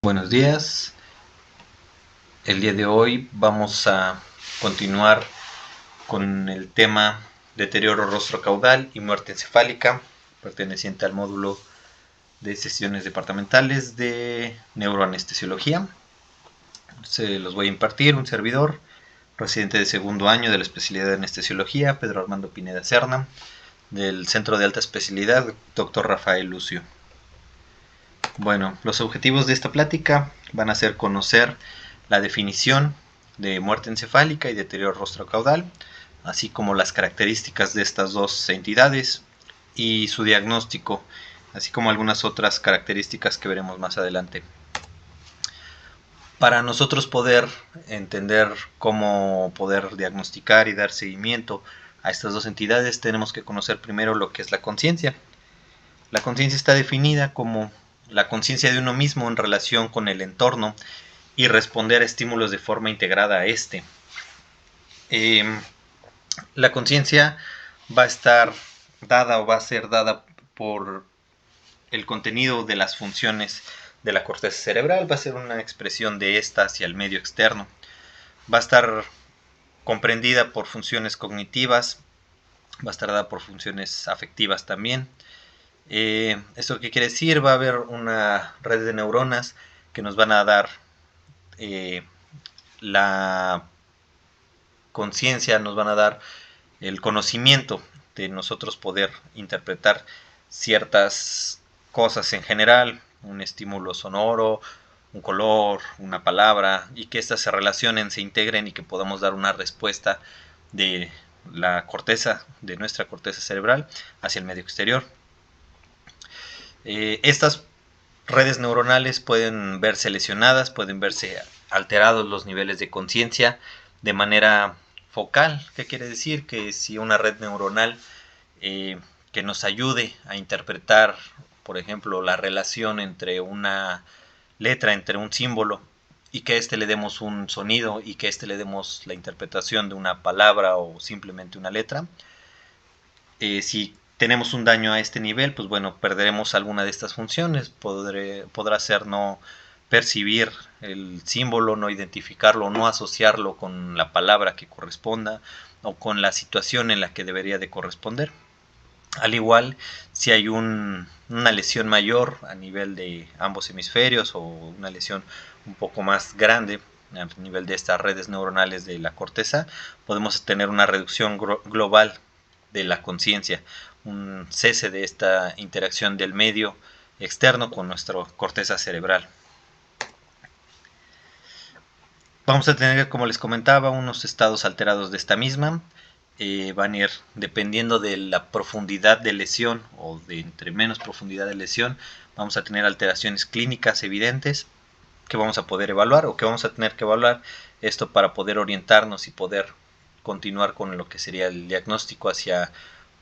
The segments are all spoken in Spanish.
Buenos días. El día de hoy vamos a continuar con el tema deterioro rostro-caudal y muerte encefálica, perteneciente al módulo de sesiones departamentales de neuroanestesiología. Se los voy a impartir un servidor, residente de segundo año de la especialidad de anestesiología, Pedro Armando Pineda Serna, del Centro de Alta Especialidad, Dr. Rafael Lucio. Bueno, los objetivos de esta plática van a ser conocer la definición de muerte encefálica y deterioro rostro-caudal, así como las características de estas dos entidades y su diagnóstico, así como algunas otras características que veremos más adelante. Para nosotros poder entender cómo poder diagnosticar y dar seguimiento a estas dos entidades, tenemos que conocer primero lo que es la conciencia. La conciencia está definida como la conciencia de uno mismo en relación con el entorno y responder a estímulos de forma integrada a este. La conciencia va a estar dada o va a ser dada por el contenido de las funciones de la corteza cerebral, va a ser una expresión de esta hacia el medio externo. Va a estar comprendida por funciones cognitivas, va a estar dada por funciones afectivas también. ¿Esto qué quiere decir? Va a haber una red de neuronas que nos van a dar la conciencia, nos van a dar el conocimiento de nosotros poder interpretar ciertas cosas en general, un estímulo sonoro, un color, una palabra, y que éstas se relacionen, se integren y que podamos dar una respuesta de la corteza, de nuestra corteza cerebral, hacia el medio exterior. Estas redes neuronales pueden verse lesionadas, pueden verse alterados los niveles de conciencia de manera focal. ¿Qué quiere decir? Que si una red neuronal que nos ayude a interpretar, por ejemplo, la relación entre una letra, entre un símbolo, y que a este le demos un sonido y que a este le demos la interpretación de una palabra o simplemente una letra, si tenemos un daño a este nivel, pues bueno, perderemos alguna de estas funciones. Podrá ser no percibir el símbolo, no identificarlo, no asociarlo con la palabra que corresponda o con la situación en la que debería de corresponder. Al igual, si hay una lesión mayor a nivel de ambos hemisferios o una lesión un poco más grande a nivel de estas redes neuronales de la corteza, podemos tener una reducción global de la conciencia, un cese de esta interacción del medio externo con nuestra corteza cerebral. Vamos a tener, como les comentaba, unos estados alterados de esta misma. Van a ir dependiendo de la profundidad de lesión o de entre menos profundidad de lesión, vamos a tener alteraciones clínicas evidentes que vamos a poder evaluar o que vamos a tener que evaluar, esto para poder orientarnos y poder continuar con lo que sería el diagnóstico hacia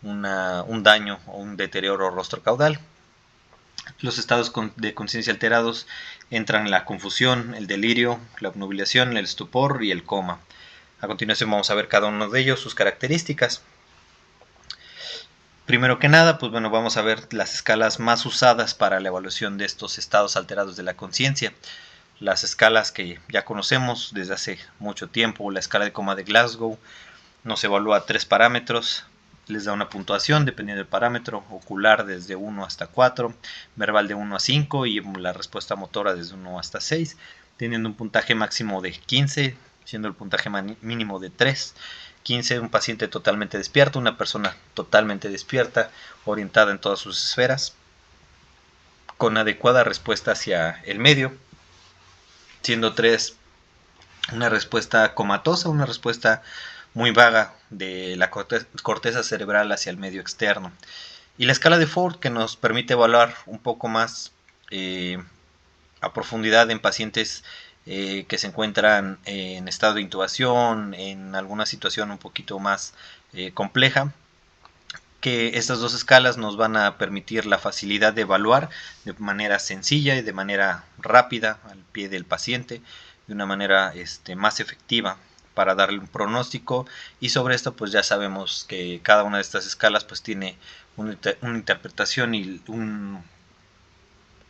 un daño o un deterioro rostro-caudal. Los estados de conciencia alterados entran en la confusión, el delirio, la obnubilación, el estupor y el coma. A continuación vamos a ver cada uno de ellos, sus características. Primero que nada, pues bueno, vamos a ver las escalas más usadas para la evaluación de estos estados alterados de la conciencia. Las escalas que ya conocemos desde hace mucho tiempo, la escala de coma de Glasgow, nos evalúa 3 parámetros, les da una puntuación dependiendo del parámetro: ocular desde 1 hasta 4, verbal de 1 a 5 y la respuesta motora desde 1 hasta 6, teniendo un puntaje máximo de 15, siendo el puntaje mínimo de 3. 15, un paciente totalmente despierto, una persona totalmente despierta, orientada en todas sus esferas, con adecuada respuesta hacia el medio, siendo 3, una respuesta comatosa, una respuesta muy vaga de la corteza cerebral hacia el medio externo. Y la escala de Ford, que nos permite evaluar un poco más a profundidad en pacientes que se encuentran en estado de intubación, en alguna situación un poquito más compleja, que estas dos escalas nos van a permitir la facilidad de evaluar de manera sencilla y de manera rápida al pie del paciente, de una manera más efectiva para darle un pronóstico. Y sobre esto pues ya sabemos que cada una de estas escalas pues tiene una interpretación y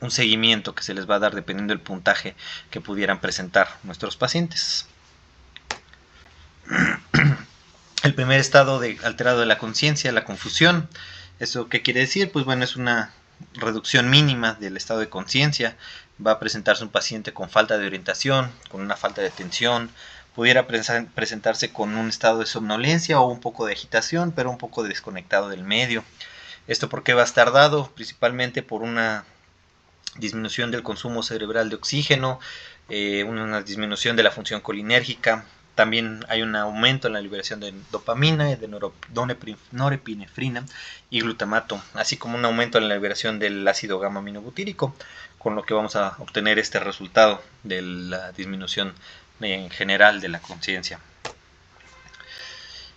un seguimiento que se les va a dar dependiendo del puntaje que pudieran presentar nuestros pacientes. El primer estado alterado de la conciencia, la confusión. ¿Eso qué quiere decir? Pues bueno, es una reducción mínima del estado de conciencia. Va a presentarse un paciente con falta de orientación, con una falta de atención. Pudiera presentarse con un estado de somnolencia o un poco de agitación, pero un poco desconectado del medio. ¿Esto por qué va a estar dado? Principalmente por una disminución del consumo cerebral de oxígeno, una disminución de la función colinérgica. También hay un aumento en la liberación de dopamina, de norepinefrina y glutamato, así como un aumento en la liberación del ácido gamma aminobutírico, con lo que vamos a obtener este resultado de la disminución en general de la conciencia.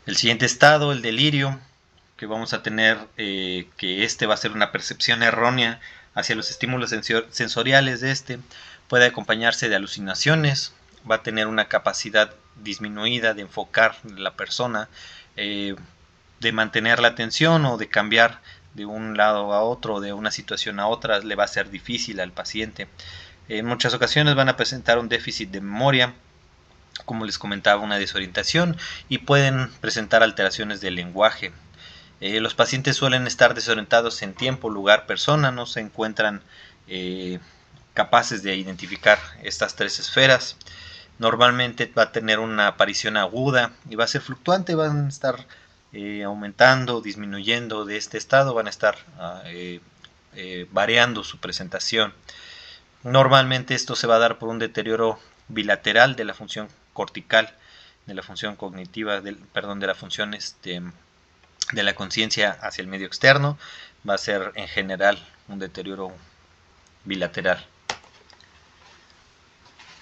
El siguiente estado, el delirio, que vamos a tener, que este va a ser una percepción errónea hacia los estímulos sensoriales de este, puede acompañarse de alucinaciones, va a tener una capacidad disminuida de enfocar la persona, de mantener la atención o de cambiar de un lado a otro, de una situación a otra, le va a ser difícil al paciente. En muchas ocasiones van a presentar un déficit de memoria, como les comentaba, una desorientación, y pueden presentar alteraciones del lenguaje. Los pacientes suelen estar desorientados en tiempo, lugar, persona, no se encuentran capaces de identificar estas tres esferas. Normalmente va a tener una aparición aguda y va a ser fluctuante, van a estar aumentando, disminuyendo de este estado, van a estar variando su presentación. Normalmente esto se va a dar por un deterioro bilateral de la función cortical, de la función cognitiva, de la función de la conciencia hacia el medio externo. Va a ser en general un deterioro bilateral.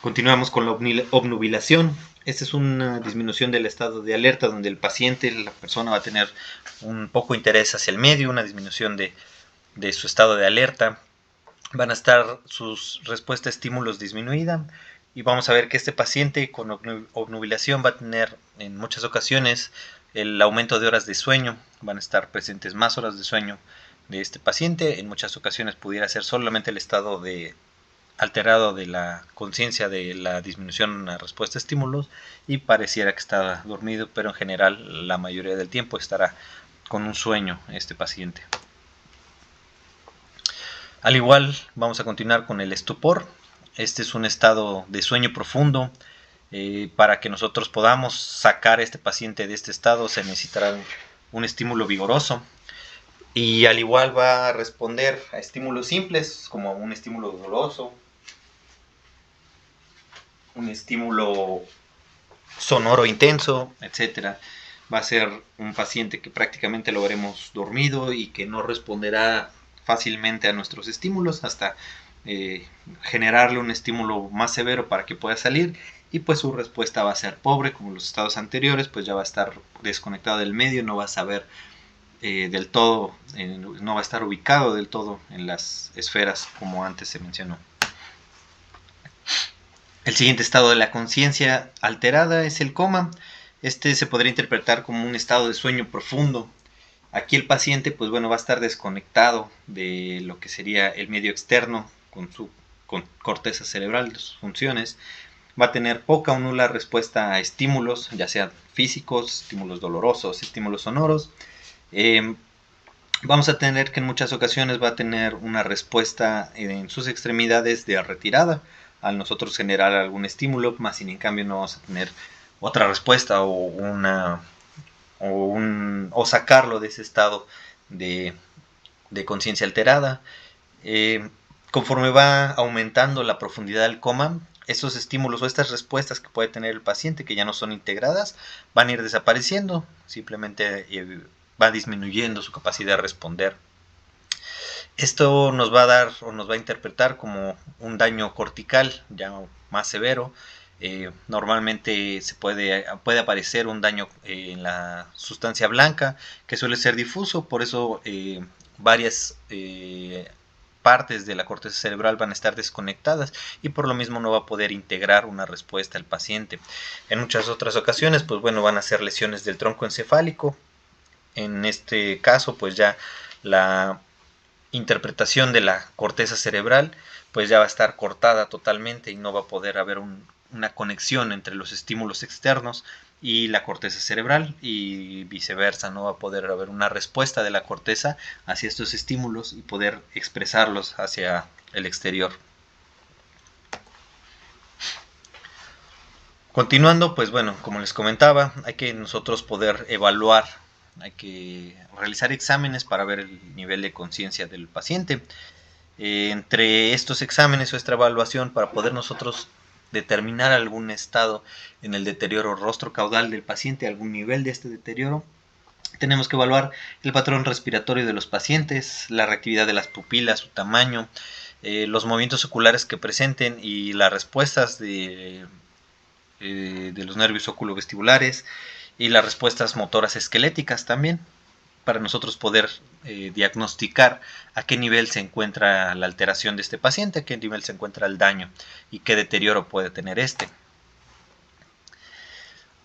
Continuamos con la obnubilación. Esta es una disminución del estado de alerta, donde el paciente, la persona, va a tener un poco interés hacia el medio, una disminución de su estado de alerta. Van a estar sus respuestas a estímulos disminuida, y vamos a ver que este paciente con obnubilación va a tener en muchas ocasiones el aumento de horas de sueño. Van a estar presentes más horas de sueño de este paciente. En muchas ocasiones pudiera ser solamente el estado alterado de la conciencia, de la disminución en la respuesta a estímulos, y pareciera que está dormido, pero en general la mayoría del tiempo estará con un sueño este paciente. Al igual, vamos a continuar con el estupor. Este es un estado de sueño profundo. Para que nosotros podamos sacar a este paciente de este estado, se necesitará un estímulo vigoroso. Y al igual va a responder a estímulos simples, como un estímulo doloroso, un estímulo sonoro intenso, etc. Va a ser un paciente que prácticamente lo veremos dormido y que no responderá fácilmente a nuestros estímulos hasta generarle un estímulo más severo para que pueda salir, y pues su respuesta va a ser pobre, como los estados anteriores, pues ya va a estar desconectado del medio, no va a saber del todo, no va a estar ubicado del todo en las esferas como antes se mencionó. El siguiente estado de la conciencia alterada es el coma. Este se podría interpretar como un estado de sueño profundo. Aquí el paciente, pues bueno, va a estar desconectado de lo que sería el medio externo con su corteza cerebral, de sus funciones. Va a tener poca o nula respuesta a estímulos, ya sean físicos, estímulos dolorosos, estímulos sonoros. Vamos a tener que en muchas ocasiones va a tener una respuesta en sus extremidades de retirada al nosotros generar algún estímulo, más sin en cambio no vamos a tener otra respuesta o sacarlo de ese estado de conciencia alterada. Conforme va aumentando la profundidad del coma, esos estímulos o estas respuestas que puede tener el paciente, que ya no son integradas, van a ir desapareciendo, simplemente va disminuyendo su capacidad de responder. Esto nos va a dar o nos va a interpretar como un daño cortical ya más severo. Normalmente puede aparecer un daño en la sustancia blanca, que suele ser difuso, por eso varias partes de la corteza cerebral van a estar desconectadas, y por lo mismo no va a poder integrar una respuesta al paciente. En muchas otras ocasiones, pues bueno, van a ser lesiones del tronco encefálico. En este caso, pues ya interpretación de la corteza cerebral, pues ya va a estar cortada totalmente y no va a poder haber una conexión entre los estímulos externos y la corteza cerebral, y viceversa, no va a poder haber una respuesta de la corteza hacia estos estímulos y poder expresarlos hacia el exterior. Continuando, pues bueno, como les comentaba, hay que nosotros poder evaluar, hay que realizar exámenes para ver el nivel de conciencia del paciente. Entre estos exámenes o esta evaluación, para poder nosotros determinar algún estado en el deterioro rostro-caudal del paciente, algún nivel de este deterioro, tenemos que evaluar el patrón respiratorio de los pacientes, la reactividad de las pupilas, su tamaño, los movimientos oculares que presenten y las respuestas de los nervios oculovestibulares y las respuestas motoras esqueléticas también, para nosotros poder diagnosticar a qué nivel se encuentra la alteración de este paciente, a qué nivel se encuentra el daño y qué deterioro puede tener este.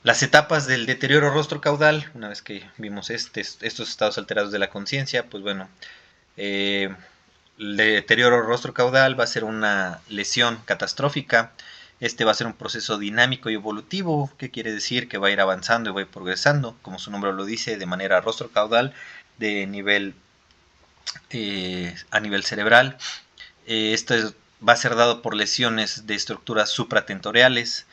Las etapas del deterioro rostro-caudal, una vez que vimos estos estados alterados de la conciencia, pues bueno, el deterioro rostro-caudal va a ser una lesión catastrófica. Este va a ser un proceso dinámico y evolutivo, que quiere decir que va a ir avanzando y va a ir progresando, como su nombre lo dice, de manera rostro-caudal, de nivel a nivel cerebral. Esto va a ser dado por lesiones de estructuras supratentoriales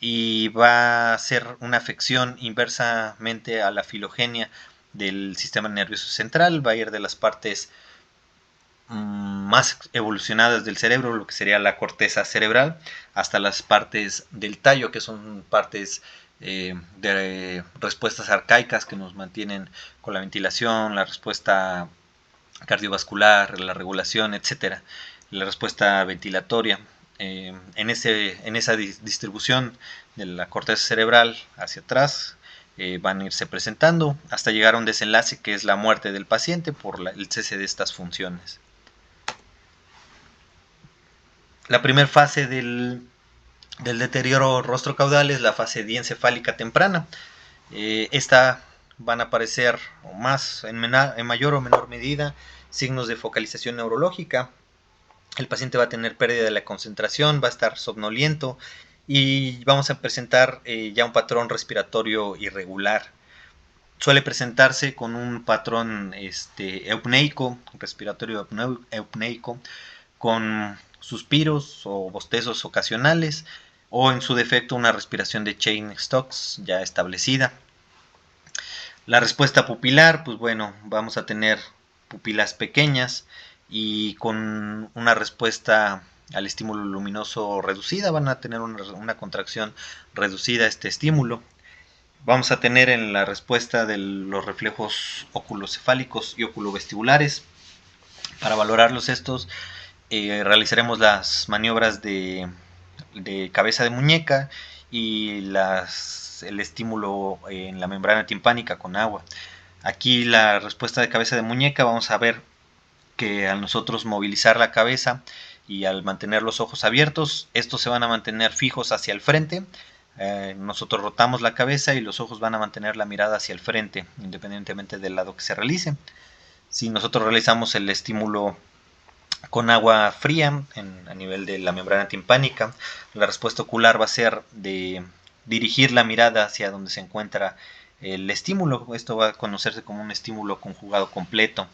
y va a ser una afección inversamente a la filogenia del sistema nervioso central. Va a ir de las partes más evolucionadas del cerebro, lo que sería la corteza cerebral, hasta las partes del tallo, que son partes de respuestas arcaicas que nos mantienen con la ventilación, la respuesta cardiovascular, la regulación, etcétera, la respuesta ventilatoria. En esa distribución de la corteza cerebral hacia atrás van a irse presentando hasta llegar a un desenlace que es la muerte del paciente por el cese de estas funciones. La primera fase del deterioro rostro-caudal es la fase diencefálica temprana. Esta van a aparecer más en mayor o menor medida signos de focalización neurológica. El paciente va a tener pérdida de la concentración, va a estar somnoliento y vamos a presentar ya un patrón respiratorio irregular. Suele presentarse con un patrón eupneico, respiratorio eupneico, con suspiros o bostezos ocasionales, o en su defecto una respiración de Cheyne-Stokes ya establecida. La respuesta pupilar, pues bueno, vamos a tener pupilas pequeñas y con una respuesta al estímulo luminoso reducida, van a tener una contracción reducida a este estímulo. Vamos a tener en la respuesta de los reflejos oculocefálicos y oculovestibulares. Para valorarlos estos, realizaremos las maniobras de cabeza de muñeca y el estímulo en la membrana timpánica con agua. Aquí la respuesta de cabeza de muñeca, vamos a ver que al nosotros movilizar la cabeza y al mantener los ojos abiertos, estos se van a mantener fijos hacia el frente. Nosotros rotamos la cabeza y los ojos van a mantener la mirada hacia el frente, independientemente del lado que se realice. Si nosotros realizamos el estímulo con agua fría a nivel de la membrana timpánica, la respuesta ocular va a ser de dirigir la mirada hacia donde se encuentra el estímulo. Esto va a conocerse como un estímulo conjugado completo.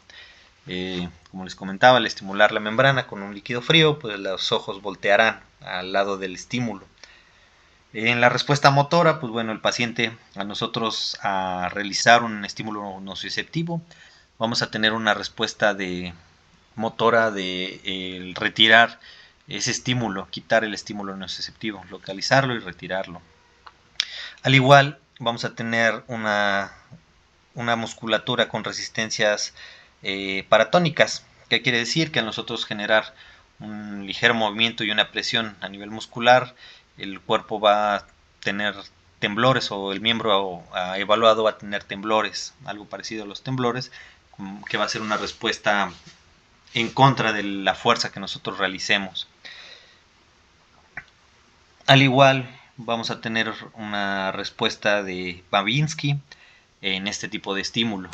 Como les comentaba, al estimular la membrana con un líquido frío, pues los ojos voltearán al lado del estímulo. En la respuesta motora, pues bueno, el paciente a nosotros a realizar un estímulo nociceptivo, vamos a tener una respuesta motora de retirar ese estímulo, quitar el estímulo nociceptivo, localizarlo y retirarlo. Al igual, vamos a tener una musculatura con resistencias paratónicas. ¿Qué quiere decir? Que al nosotros generar un ligero movimiento y una presión a nivel muscular, el cuerpo va a tener temblores, o el miembro evaluado va a tener temblores, algo parecido a los temblores, que va a ser una respuesta en contra de la fuerza que nosotros realicemos. Al igual, vamos a tener una respuesta de Babinski en este tipo de estímulo.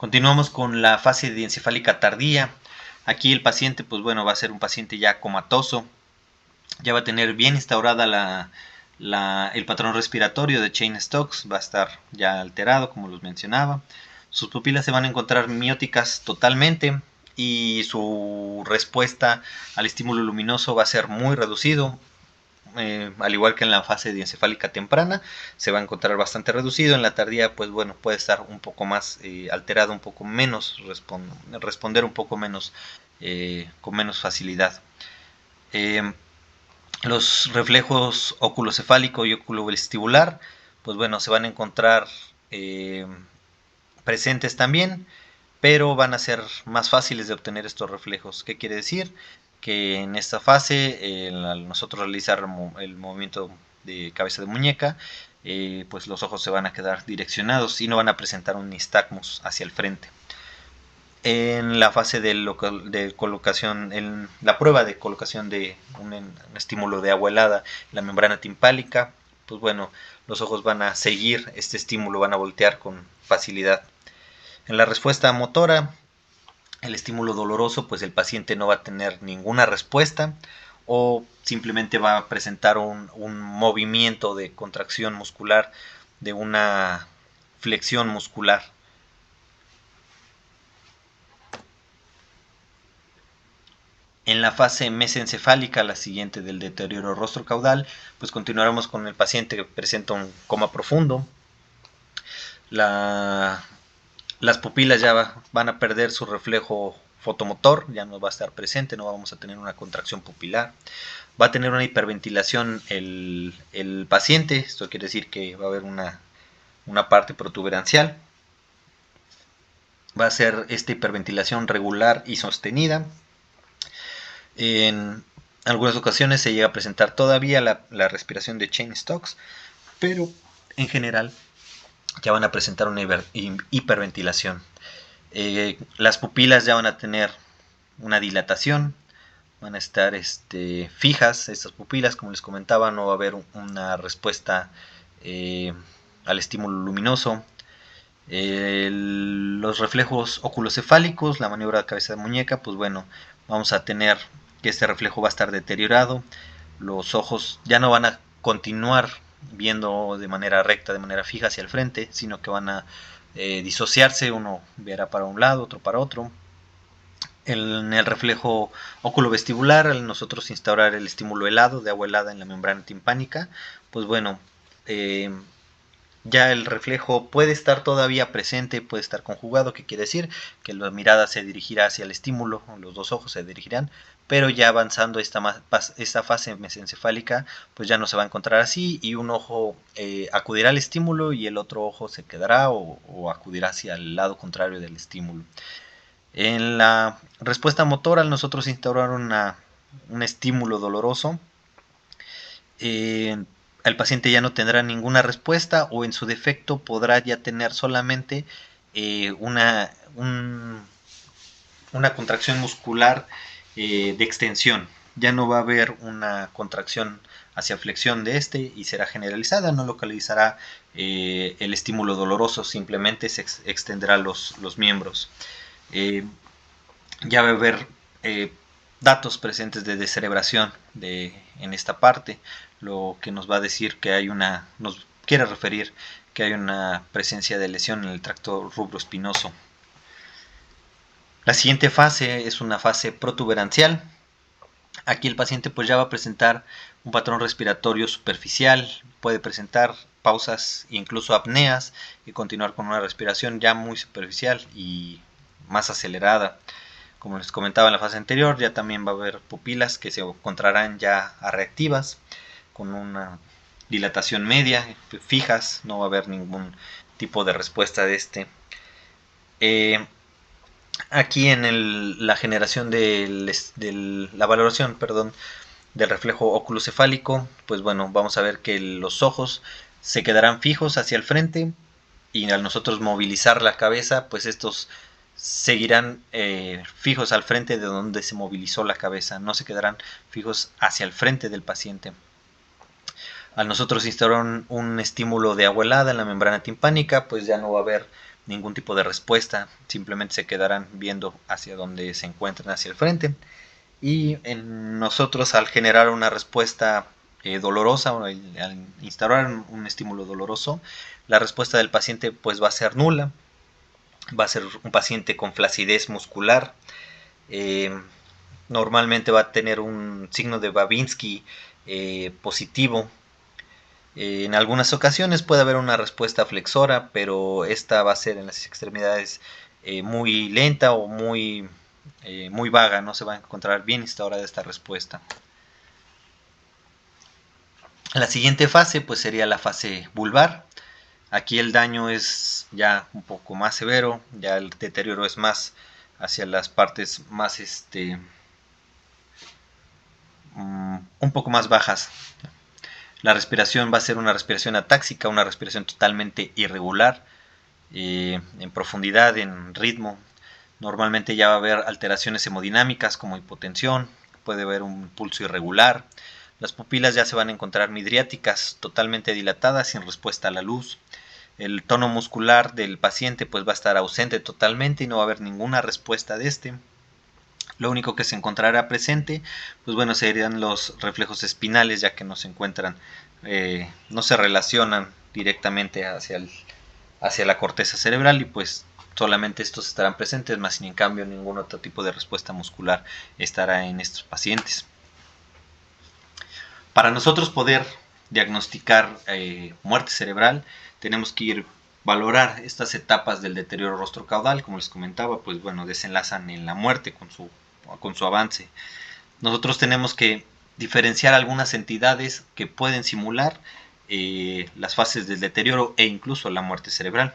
Continuamos con la fase diencefálica tardía. Aquí el paciente, pues bueno, va a ser un paciente ya comatoso, ya va a tener bien instaurada el patrón respiratorio de Cheyne-Stokes, va a estar ya alterado, como los mencionaba. Sus pupilas se van a encontrar mióticas totalmente y su respuesta al estímulo luminoso va a ser muy reducido. Al igual que en la fase diencefálica temprana, se va a encontrar bastante reducido. En la tardía, pues bueno, puede estar un poco más alterado, un poco menos, responder un poco menos, con menos facilidad. Los reflejos oculocefálico y oculovestibular, pues bueno, se van a encontrar presentes también, pero van a ser más fáciles de obtener estos reflejos. ¿Qué quiere decir? Que en esta fase, al nosotros realizar el movimiento de cabeza de muñeca, pues los ojos se van a quedar direccionados y no van a presentar un nistagmus hacia el frente. En la fase de colocación, en la prueba de colocación de un estímulo de agua helada en la membrana timpánica, pues bueno, los ojos van a seguir este estímulo, van a voltear con facilidad. En la respuesta motora, el estímulo doloroso, pues el paciente no va a tener ninguna respuesta o simplemente va a presentar un movimiento de contracción muscular, de una flexión muscular. En la fase mesencefálica, la siguiente del deterioro rostrocaudal, pues continuaremos con el paciente que presenta un coma profundo. Las pupilas ya van a perder su reflejo fotomotor, ya no va a estar presente, no vamos a tener una contracción pupilar. Va a tener una hiperventilación el paciente, esto quiere decir que va a haber una parte protuberancial. Va a ser esta hiperventilación regular y sostenida. En algunas ocasiones se llega a presentar todavía la respiración de Cheyne-Stokes, pero en general ya van a presentar una hiperventilación. Las pupilas ya van a tener una dilatación, van a estar fijas estas pupilas, como les comentaba, no va a haber una respuesta al estímulo luminoso. Los reflejos oculocefálicos, la maniobra de cabeza de muñeca, pues bueno, vamos a tener que este reflejo va a estar deteriorado, los ojos ya no van a continuar viendo de manera recta, de manera fija hacia el frente, sino que van a disociarse, uno verá para un lado, otro para otro. En el reflejo oculovestibular, al nosotros instaurar el estímulo helado, de agua helada en la membrana timpánica, pues bueno, ya el reflejo puede estar todavía presente, puede estar conjugado, que quiere decir que la mirada se dirigirá hacia el estímulo, los dos ojos se dirigirán, pero ya avanzando esta fase mesencefálica, pues ya no se va a encontrar así y un ojo acudirá al estímulo y el otro ojo se quedará o acudirá hacia el lado contrario del estímulo. En la respuesta motora, al nosotros instaurar un estímulo doloroso, el paciente ya no tendrá ninguna respuesta o en su defecto podrá ya tener solamente una contracción muscular de extensión. Ya no va a haber una contracción hacia flexión de y será generalizada, no localizará el estímulo doloroso, simplemente se extenderá los miembros. Ya va a haber datos presentes de descerebración en esta parte, lo que nos va a decir que nos quiere referir que hay una presencia de lesión en el tracto rubroespinoso. La siguiente fase es una fase protuberancial. Aquí el paciente pues ya va a presentar un patrón respiratorio superficial, puede presentar pausas e incluso apneas y continuar con una respiración ya muy superficial y más acelerada. Como les comentaba en la fase anterior, ya también va a haber pupilas que se encontrarán ya reactivas, con una dilatación media, fijas, no va a haber ningún tipo de respuesta de aquí en la generación la valoración, del reflejo oculocefálico, pues bueno, vamos a ver que los ojos se quedarán fijos hacia el frente y al nosotros movilizar la cabeza, pues estos seguirán fijos al frente de donde se movilizó la cabeza, no se quedarán fijos hacia el frente del paciente. Al nosotros instaurar un estímulo de agua helada en la membrana timpánica, pues ya no va a haber ningún tipo de respuesta, simplemente se quedarán viendo hacia donde se encuentran, hacia el frente. Y en nosotros, al generar una respuesta dolorosa, o al instaurar un estímulo doloroso, la respuesta del paciente pues va a ser nula, va a ser un paciente con flacidez muscular, eh, normalmente va a tener un signo de Babinski positivo. En algunas ocasiones puede haber una respuesta flexora, pero esta va a ser en las extremidades muy lenta o muy vaga, no se va a encontrar bien instaurada esta respuesta. La siguiente fase pues sería la fase vulvar. Aquí el daño es ya un poco más severo, ya el deterioro es más hacia las partes más un poco más bajas. La respiración va a ser una respiración atáxica, una respiración totalmente irregular, en profundidad, en ritmo. Normalmente ya va a haber alteraciones hemodinámicas como hipotensión, puede haber un pulso irregular. Las pupilas ya se van a encontrar midriáticas, totalmente dilatadas, sin respuesta a la luz. El tono muscular del paciente pues va a estar ausente totalmente y no va a haber ninguna respuesta de este. Lo único que se encontrará presente, pues bueno, serían los reflejos espinales, ya que no se encuentran, no se relacionan directamente hacia la corteza cerebral y pues solamente estos estarán presentes, más sin en cambio ningún otro tipo de respuesta muscular estará en estos pacientes. Para nosotros poder diagnosticar muerte cerebral, tenemos que valorar estas etapas del deterioro rostrocaudal, como les comentaba, pues bueno, desenlazan en la muerte con su avance. Nosotros tenemos que diferenciar algunas entidades que pueden simular las fases del deterioro e incluso la muerte cerebral.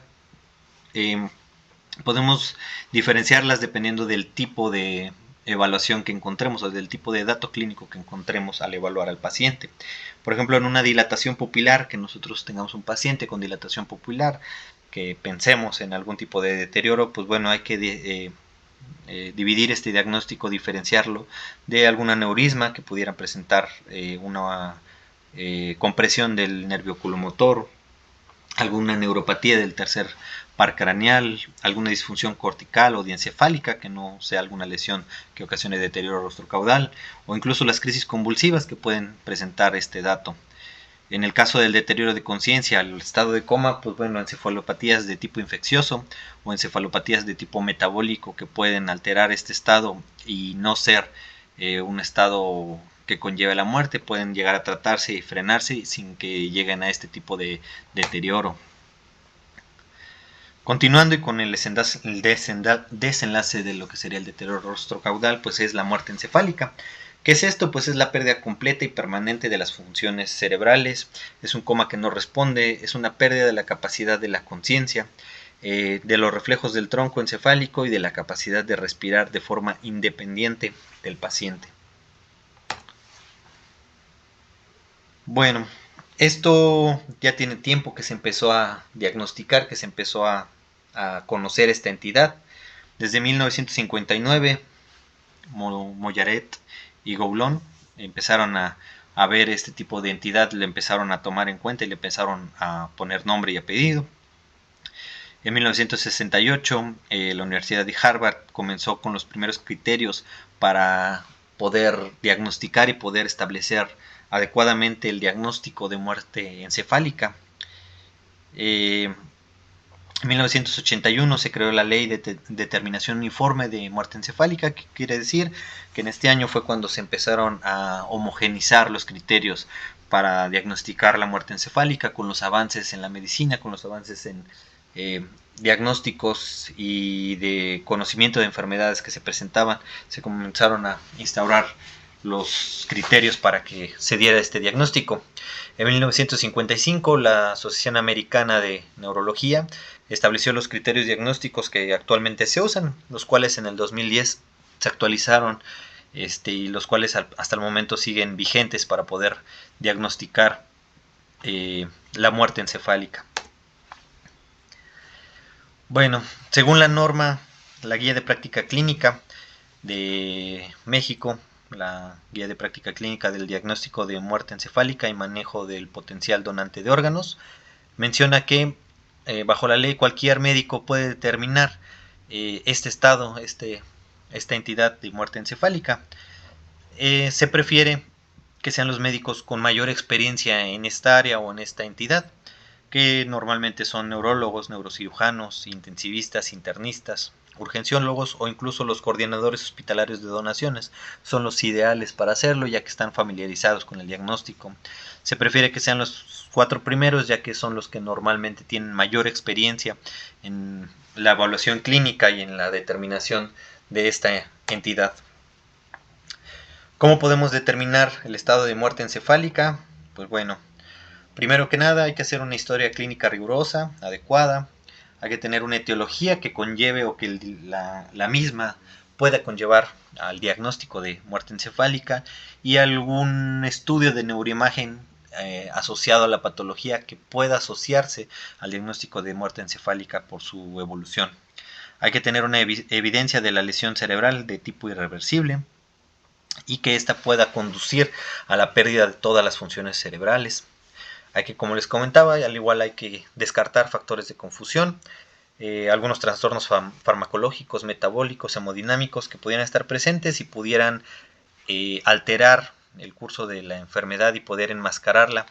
Podemos diferenciarlas dependiendo del tipo de evaluación que encontremos o del tipo de dato clínico que encontremos al evaluar al paciente. Por ejemplo, en una dilatación pupilar, que nosotros tengamos un paciente con dilatación pupilar, que pensemos en algún tipo de deterioro, pues bueno, hay que dividir este diagnóstico, diferenciarlo de algún aneurisma que pudiera presentar una compresión del nervio oculomotor, alguna neuropatía del tercer par craneal, alguna disfunción cortical o diencefálica, que no sea alguna lesión que ocasione deterioro rostrocaudal, o incluso las crisis convulsivas que pueden presentar este dato. En el caso del deterioro de conciencia, el estado de coma, pues bueno, encefalopatías de tipo infeccioso o encefalopatías de tipo metabólico que pueden alterar este estado y no ser un estado que conlleve la muerte, pueden llegar a tratarse y frenarse sin que lleguen a este tipo de deterioro. Continuando y con el desenlace de lo que sería el deterioro rostrocaudal, pues es la muerte encefálica. ¿Qué es esto? Pues es la pérdida completa y permanente de las funciones cerebrales, es un coma que no responde, es una pérdida de la capacidad de la conciencia, de los reflejos del tronco encefálico y de la capacidad de respirar de forma independiente del paciente. Bueno, esto ya tiene tiempo que se empezó a diagnosticar, que se empezó a conocer esta entidad. Desde 1959, Mollaret y Goulon empezaron a ver este tipo de entidad, le empezaron a tomar en cuenta y le empezaron a poner nombre y apellido. En 1968, la Universidad de Harvard comenzó con los primeros criterios para poder diagnosticar y poder establecer adecuadamente el diagnóstico de muerte encefálica. En 1981 se creó la ley de determinación uniforme de muerte encefálica, que quiere decir que en este año fue cuando se empezaron a homogenizar los criterios para diagnosticar la muerte encefálica con los avances en la medicina, con los avances en diagnósticos y de conocimiento de enfermedades que se presentaban. Se comenzaron a instaurar los criterios para que se diera este diagnóstico. En 1955 la Asociación Americana de Neurología estableció los criterios diagnósticos que actualmente se usan, los cuales en el 2010 se actualizaron y los cuales hasta el momento siguen vigentes para poder diagnosticar la muerte encefálica. Bueno, según la norma, la Guía de Práctica Clínica de México, la Guía de Práctica Clínica del Diagnóstico de Muerte Encefálica y Manejo del Potencial Donante de Órganos, menciona que bajo la ley cualquier médico puede determinar este estado, esta entidad de muerte encefálica. Se prefiere que sean los médicos con mayor experiencia en esta área o en esta entidad, que normalmente son neurólogos, neurocirujanos, intensivistas, internistas, urgenciólogos o incluso los coordinadores hospitalarios de donaciones. Son los ideales para hacerlo, ya que están familiarizados con el diagnóstico. Se prefiere que sean los 4 primeros, ya que son los que normalmente tienen mayor experiencia en la evaluación clínica y en la determinación de esta entidad. ¿Cómo podemos determinar el estado de muerte encefálica? Pues bueno, primero que nada hay que hacer una historia clínica rigurosa, adecuada. Hay que tener una etiología que conlleve o que la misma pueda conllevar al diagnóstico de muerte encefálica y algún estudio de neuroimagen asociado a la patología que pueda asociarse al diagnóstico de muerte encefálica por su evolución. Hay que tener una evidencia de la lesión cerebral de tipo irreversible y que ésta pueda conducir a la pérdida de todas las funciones cerebrales. Hay que, como les comentaba, al igual hay que descartar factores de confusión, algunos trastornos farmacológicos, metabólicos, hemodinámicos que pudieran estar presentes y pudieran alterar el curso de la enfermedad y poder enmascararla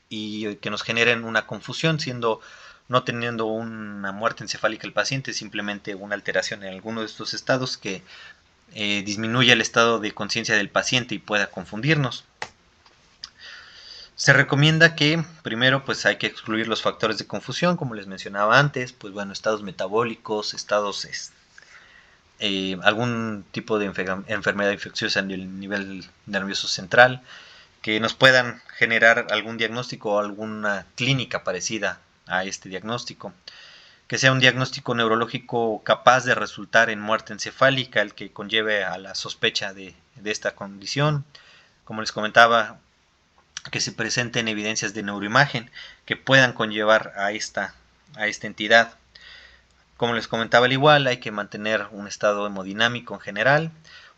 y que nos generen una confusión, no teniendo una muerte encefálica el paciente, simplemente una alteración en alguno de estos estados que disminuya el estado de conciencia del paciente y pueda confundirnos. Se recomienda que primero pues hay que excluir los factores de confusión, como les mencionaba antes, pues bueno, estados metabólicos, algún tipo de enfermedad infecciosa en el nivel nervioso central, que nos puedan generar algún diagnóstico o alguna clínica parecida a este diagnóstico. Que sea un diagnóstico neurológico capaz de resultar en muerte encefálica, el que conlleve a la sospecha de esta condición. Como les comentaba, que se presenten evidencias de neuroimagen que puedan conllevar a esta entidad. Como les comentaba, al igual hay que mantener un estado hemodinámico en general,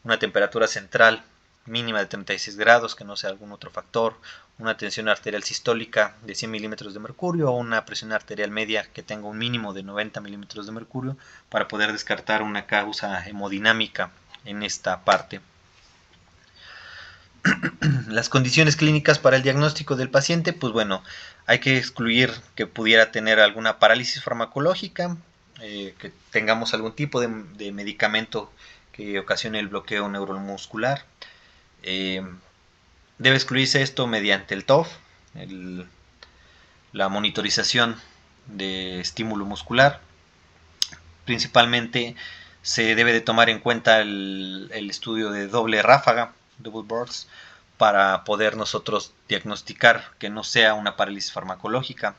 una temperatura central mínima de 36 grados, que no sea algún otro factor, una tensión arterial sistólica de 100 milímetros de mercurio o una presión arterial media que tenga un mínimo de 90 milímetros de mercurio para poder descartar una causa hemodinámica en esta parte. Las condiciones clínicas para el diagnóstico del paciente, pues bueno, hay que excluir que pudiera tener alguna parálisis farmacológica, que tengamos algún tipo de medicamento que ocasione el bloqueo neuromuscular. Debe excluirse esto mediante el TOF, la monitorización de estímulo muscular. Principalmente se debe de tomar en cuenta el estudio de doble ráfaga, double burst, para poder nosotros diagnosticar que no sea una parálisis farmacológica.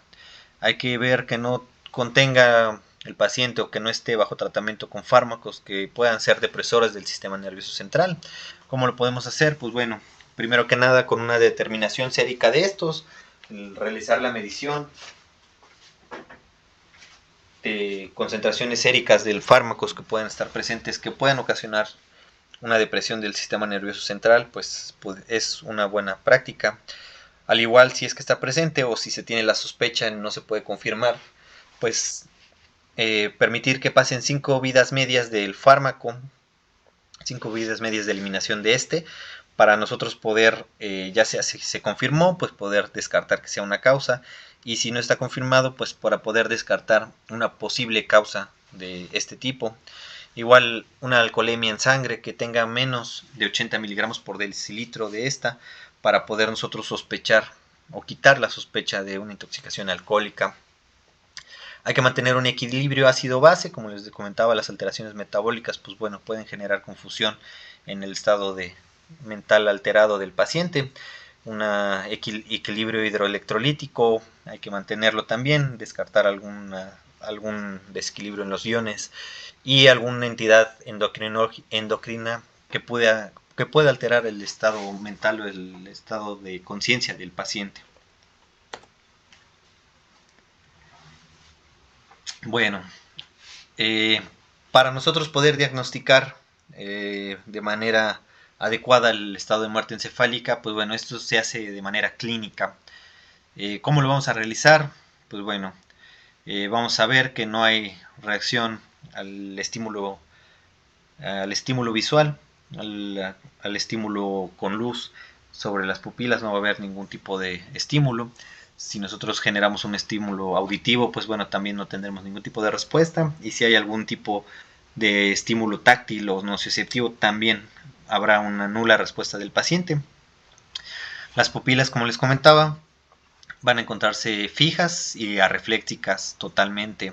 Hay que ver que no contenga el paciente o que no esté bajo tratamiento con fármacos que puedan ser depresores del sistema nervioso central. ¿Cómo lo podemos hacer? Pues bueno, primero que nada con una determinación sérica de estos, realizar la medición de concentraciones séricas de fármacos que puedan estar presentes, que puedan ocasionar una depresión del sistema nervioso central, pues es una buena práctica. Al igual, si es que está presente o si se tiene la sospecha y no se puede confirmar, pues permitir que pasen 5 vidas medias del fármaco, 5 vidas medias de eliminación de para nosotros poder, ya sea si se confirmó, pues poder descartar que sea una causa, y si no está confirmado, pues para poder descartar una posible causa de este tipo. Igual una alcoholemia en sangre que tenga menos de 80 miligramos por decilitro de para poder nosotros sospechar o quitar la sospecha de una intoxicación alcohólica. Hay que mantener un equilibrio ácido-base, como les comentaba, las alteraciones metabólicas, pues bueno, pueden generar confusión en el estado mental alterado del paciente. Un equilibrio hidroelectrolítico, hay que mantenerlo también, descartar algún desequilibrio en los iones y alguna entidad endocrina que pueda alterar el estado mental o el estado de conciencia del paciente. Bueno, para nosotros poder diagnosticar de manera adecuada el estado de muerte encefálica, pues bueno, esto se hace de manera clínica. ¿Cómo lo vamos a realizar? Pues bueno, Vamos a ver que no hay reacción al estímulo visual, al estímulo con luz sobre las pupilas, no va a haber ningún tipo de estímulo. Si nosotros generamos un estímulo auditivo, pues bueno, también no tendremos ningún tipo de respuesta. Y si hay algún tipo de estímulo táctil o nociceptivo, también habrá una nula respuesta del paciente. Las pupilas, como les comentaba, van a encontrarse fijas y arreflécticas totalmente.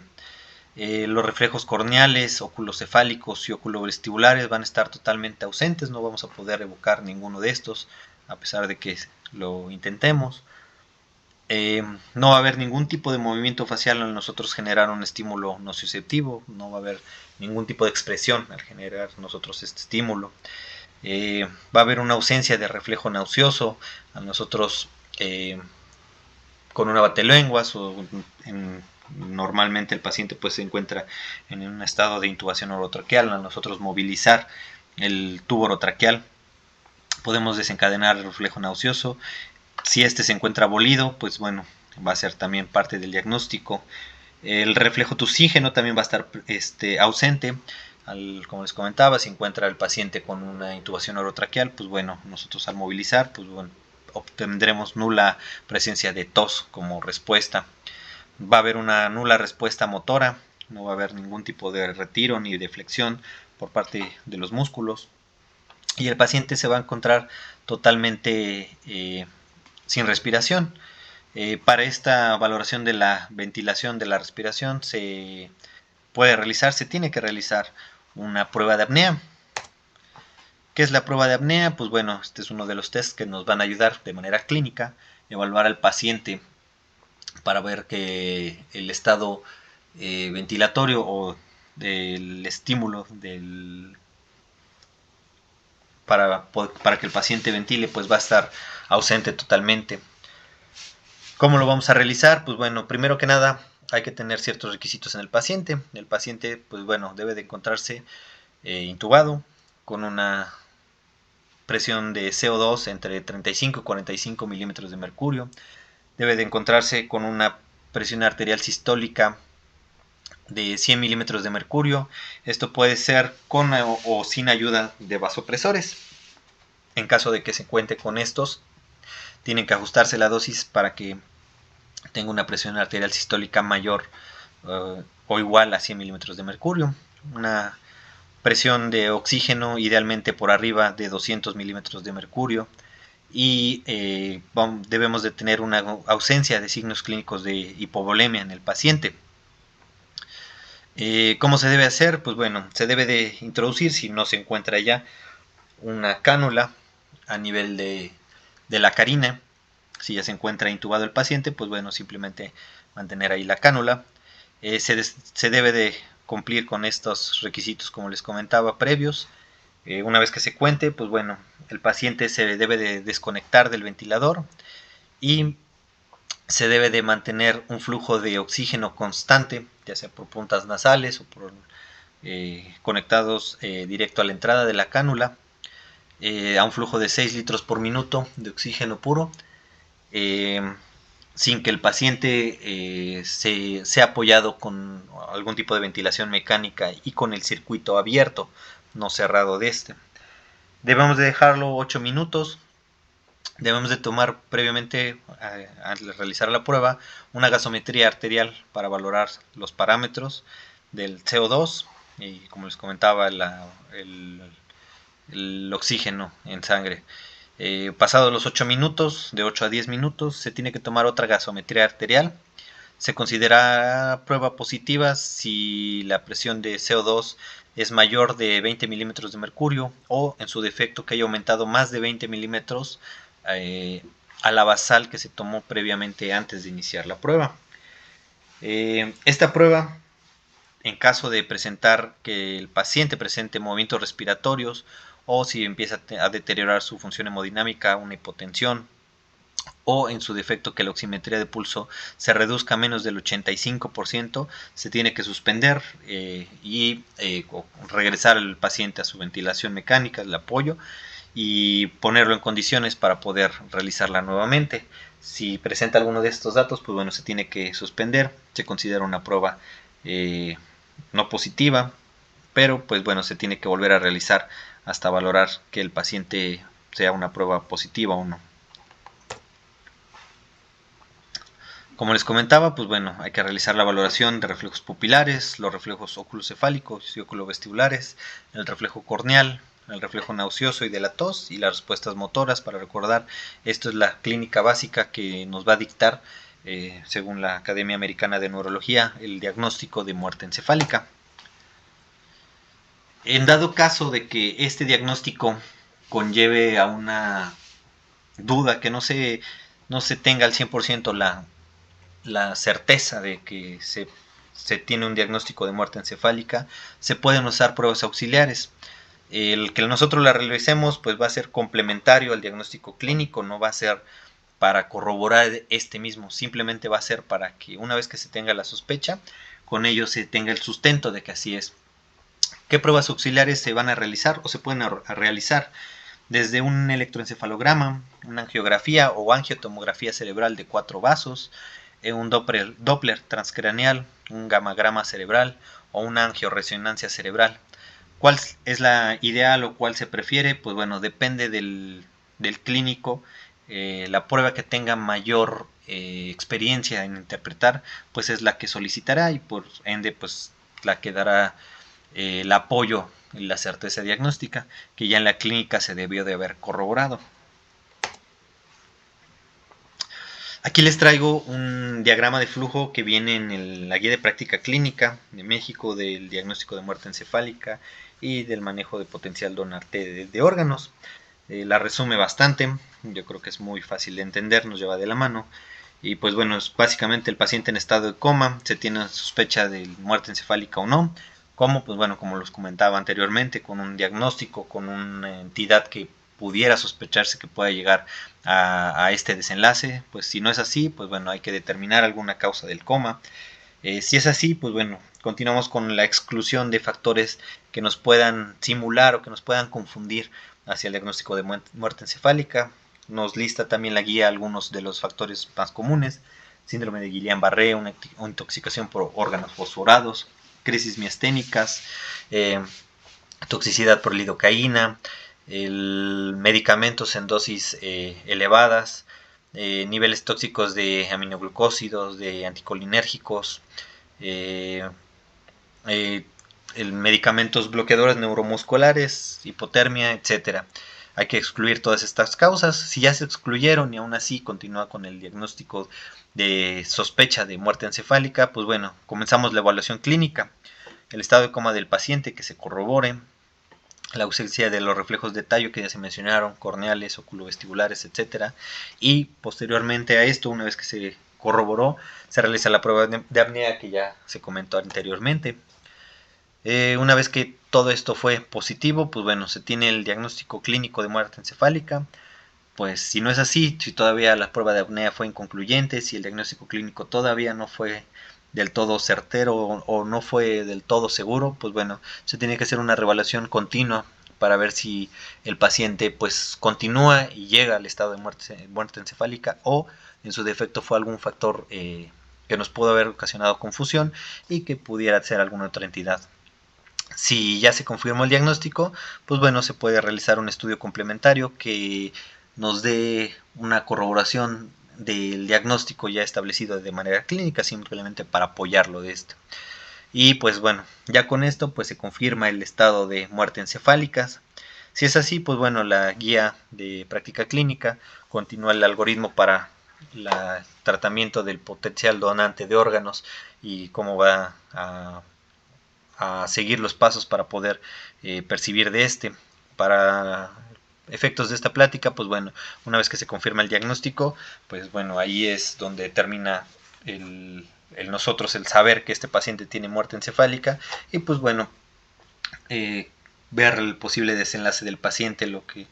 Los reflejos corneales, oculocefálicos y oculovestibulares van a estar totalmente ausentes, no vamos a poder evocar ninguno de estos, a pesar de que lo intentemos. No va a haber ningún tipo de movimiento facial al nosotros generar un estímulo nociceptivo, no va a haber ningún tipo de expresión al generar nosotros este estímulo. Va a haber una ausencia de reflejo nauseoso al nosotros con una batelenguas o normalmente el paciente pues se encuentra en un estado de intubación orotraqueal. Al nosotros movilizar el tubo orotraqueal podemos desencadenar el reflejo nauseoso. Si este se encuentra abolido, pues bueno, va a ser también parte del diagnóstico. El reflejo tusígeno también va a estar ausente. Como les comentaba, si encuentra el paciente con una intubación orotraqueal, pues bueno, nosotros al movilizar, pues bueno, obtendremos nula presencia de tos como respuesta. Va a haber una nula respuesta motora, no va a haber ningún tipo de retiro ni de flexión por parte de los músculos. Y el paciente se va a encontrar totalmente sin respiración. Para esta valoración de la ventilación de la respiración se tiene que realizar una prueba de apnea. ¿Qué es la prueba de apnea? Pues bueno, este es uno de los tests que nos van a ayudar de manera clínica a evaluar al paciente para ver que el estado ventilatorio o del estímulo para que el paciente ventile pues va a estar ausente totalmente. ¿Cómo lo vamos a realizar? Pues bueno, primero que nada hay que tener ciertos requisitos en el paciente. El paciente pues bueno debe de encontrarse intubado con una presión de CO2 entre 35 y 45 milímetros de mercurio. Debe de encontrarse con una presión arterial sistólica de 100 milímetros de mercurio. Esto puede ser con o sin ayuda de vasopresores. En caso de que se cuente con estos, tienen que ajustarse la dosis para que tenga una presión arterial sistólica mayor o igual a 100 milímetros de mercurio. Una presión de oxígeno idealmente por arriba de 200 milímetros de mercurio. Y debemos de tener una ausencia de signos clínicos de hipovolemia en el paciente. ¿Cómo se debe hacer? Pues bueno, se debe de introducir, si no se encuentra ya, una cánula a nivel de la carina. Si ya se encuentra intubado el paciente, pues bueno, simplemente mantener ahí la cánula. Se debe de cumplir con estos requisitos, como les comentaba, previos. Una vez que se cuente, pues bueno, el paciente se debe de desconectar del ventilador y se debe de mantener un flujo de oxígeno constante, ya sea por puntas nasales o por conectados directo a la entrada de la cánula, a un flujo de 6 litros por minuto de oxígeno puro, sin que el paciente sea apoyado con algún tipo de ventilación mecánica y con el circuito abierto, no cerrado de este. Debemos de dejarlo 8 minutos. Debemos de tomar previamente, al realizar la prueba, una gasometría arterial para valorar los parámetros del CO2 y, como les comentaba, el oxígeno en sangre. Pasados los 8 minutos, de 8 a 10 minutos, se tiene que tomar otra gasometría arterial. Se considera prueba positiva si la presión de CO2 es mayor de 20 milímetros de mercurio o, en su defecto, que haya aumentado más de 20 milímetros a la basal que se tomó previamente antes de iniciar la prueba. Esta prueba, en caso de presentar que el paciente presente movimientos respiratorios o si empieza a deteriorar su función hemodinámica, una hipotensión, o en su defecto que la oximetría de pulso se reduzca a menos del 85%, se tiene que suspender y regresar al paciente a su ventilación mecánica, el apoyo, y ponerlo en condiciones para poder realizarla nuevamente. Si presenta alguno de estos datos, pues bueno, se tiene que suspender, se considera una prueba no positiva, pero pues bueno, se tiene que volver a realizar hasta valorar que el paciente sea una prueba positiva o no. Como les comentaba, pues bueno, hay que realizar la valoración de reflejos pupilares, los reflejos oculocefálicos y oculovestibulares, el reflejo corneal, el reflejo nauseoso y de la tos y las respuestas motoras. Para recordar, esto es la clínica básica que nos va a dictar, según la Academia Americana de Neurología, el diagnóstico de muerte encefálica. En dado caso de que este diagnóstico conlleve a una duda, que no se tenga al 100% la certeza de que se tiene un diagnóstico de muerte encefálica, se pueden usar pruebas auxiliares. El que nosotros la realicemos pues va a ser complementario al diagnóstico clínico, no va a ser para corroborar este mismo, simplemente va a ser para que una vez que se tenga la sospecha, con ello se tenga el sustento de que así es. ¿Qué pruebas auxiliares se van a realizar o se pueden realizar? Desde un electroencefalograma, una angiografía o angiotomografía cerebral de 4 vasos, un Doppler transcraneal, un gamagrama cerebral o una angioresonancia cerebral. ¿Cuál es la ideal o cuál se prefiere? Pues bueno, depende del clínico. La prueba que tenga mayor experiencia en interpretar, pues es la que solicitará y por ende, pues la que dará el apoyo y la certeza diagnóstica que ya en la clínica se debió de haber corroborado. Aquí les traigo un diagrama de flujo que viene en la guía de práctica clínica de México del diagnóstico de muerte encefálica y del manejo de potencial donante de órganos. La resume bastante, yo creo que es muy fácil de entender, nos lleva de la mano. Y pues bueno, es básicamente el paciente en estado de coma, se tiene sospecha de muerte encefálica o no. ¿Cómo? Pues bueno, como los comentaba anteriormente, con un diagnóstico, con una entidad que pudiera sospecharse que pueda llegar a este desenlace. Pues si no es así, pues bueno, hay que determinar alguna causa del coma. Si es así, pues bueno, continuamos con la exclusión de factores que nos puedan simular o que nos puedan confundir hacia el diagnóstico de muerte encefálica. Nos lista también la guía algunos de los factores más comunes: síndrome de Guillain-Barré, una intoxicación por órganos fosforados, crisis miasténicas, toxicidad por lidocaína, medicamentos en dosis elevadas, niveles tóxicos de aminoglucósidos, de anticolinérgicos, medicamentos bloqueadores neuromusculares, hipotermia, etcétera. Hay que excluir todas estas causas. Si ya se excluyeron y aún así continúa con el diagnóstico de sospecha de muerte encefálica, pues bueno, comenzamos la evaluación clínica. El estado de coma del paciente que se corrobore, la ausencia de los reflejos de tallo que ya se mencionaron, corneales, oculovestibulares, etcétera. Y posteriormente a esto, una vez que se corroboró, se realiza la prueba de apnea que ya se comentó anteriormente. Una vez que todo esto fue positivo, pues bueno, se tiene el diagnóstico clínico de muerte encefálica. Pues si no es así, si todavía la prueba de apnea fue inconcluyente, si el diagnóstico clínico todavía no fue del todo certero o no fue del todo seguro, pues bueno, se tiene que hacer una reevaluación continua para ver si el paciente pues continúa y llega al estado de muerte encefálica o en su defecto fue algún factor que nos pudo haber ocasionado confusión y que pudiera ser alguna otra entidad. Si ya se confirmó el diagnóstico, pues bueno, se puede realizar un estudio complementario que nos dé una corroboración del diagnóstico ya establecido de manera clínica, simplemente para apoyarlo de esto. Y pues bueno, ya con esto pues se confirma el estado de muerte encefálica. Si es así, pues bueno, la guía de práctica clínica continúa el algoritmo para el tratamiento del potencial donante de órganos y cómo va a seguir los pasos para poder percibir de este. Para efectos de esta plática, pues bueno, una vez que se confirma el diagnóstico, pues bueno, ahí es donde termina nosotros el saber que este paciente tiene muerte encefálica y pues bueno, ver el posible desenlace del paciente, lo que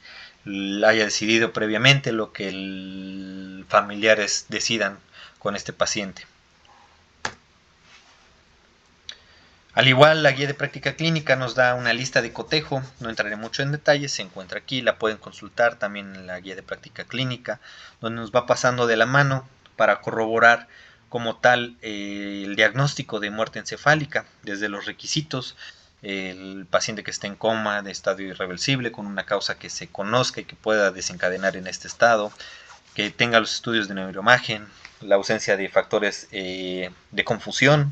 haya decidido previamente, lo que los familiares decidan con este paciente. Al igual, la guía de práctica clínica nos da una lista de cotejo, no entraré mucho en detalles, se encuentra aquí, la pueden consultar también en la guía de práctica clínica, donde nos va pasando de la mano para corroborar como tal el diagnóstico de muerte encefálica, desde los requisitos, el paciente que esté en coma de estadio irreversible con una causa que se conozca y que pueda desencadenar en este estado, que tenga los estudios de neuroimagen, la ausencia de factores de confusión.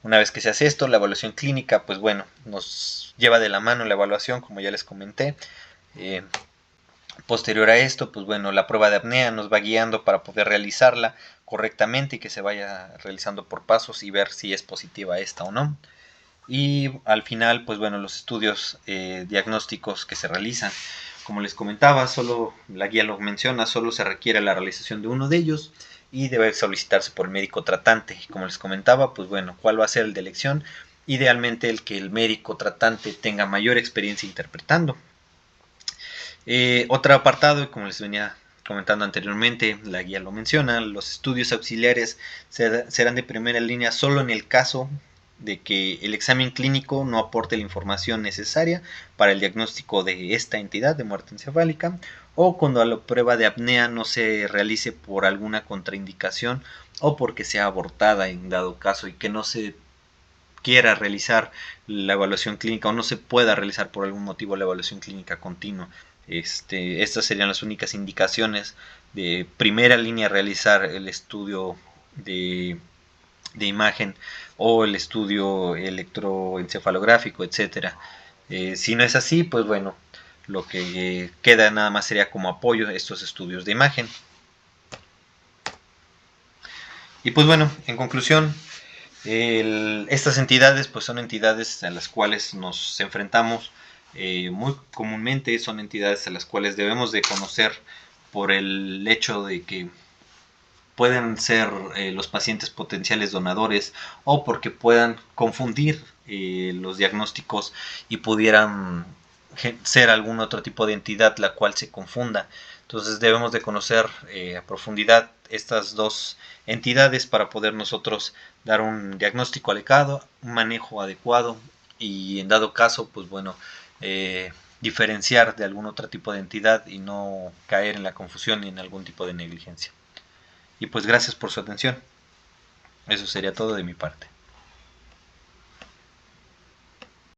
Una vez que se hace esto, la evaluación clínica, pues bueno, nos lleva de la mano la evaluación, como ya les comenté. Eh, Posterior a esto, pues bueno, la prueba de apnea nos va guiando para poder realizarla correctamente y que se vaya realizando por pasos y ver si es positiva esta o no. Y al final, pues bueno, los estudios diagnósticos que se realizan. Como les comentaba, solo la guía lo menciona, solo se requiere la realización de uno de ellos y debe solicitarse por el médico tratante. Como les comentaba, pues bueno, ¿cuál va a ser el de elección? Idealmente el que el médico tratante tenga mayor experiencia interpretando. Otro apartado, como les venía comentando anteriormente, la guía lo menciona, los estudios auxiliares serán de primera línea solo en el caso de que el examen clínico no aporte la información necesaria para el diagnóstico de esta entidad de muerte encefálica, o cuando la prueba de apnea no se realice por alguna contraindicación o porque sea abortada en dado caso y que no se quiera realizar la evaluación clínica o no se pueda realizar por algún motivo la evaluación clínica continua. Estas serían las únicas indicaciones de primera línea, realizar el estudio de imagen o el estudio electroencefalográfico, etcétera. Si no es así, pues bueno, lo que queda nada más sería como apoyo a estos estudios de imagen. Y pues bueno, en conclusión, estas entidades pues son entidades a las cuales nos enfrentamos muy comúnmente, son entidades a las cuales debemos de conocer por el hecho de que pueden ser los pacientes potenciales donadores o porque puedan confundir los diagnósticos y pudieran ser algún otro tipo de entidad la cual se confunda. Entonces debemos de conocer a profundidad estas dos entidades para poder nosotros dar un diagnóstico adecuado, un manejo adecuado y en dado caso, pues bueno, diferenciar de algún otro tipo de entidad y no caer en la confusión ni en algún tipo de negligencia. Y pues gracias por su atención. Eso sería todo de mi parte.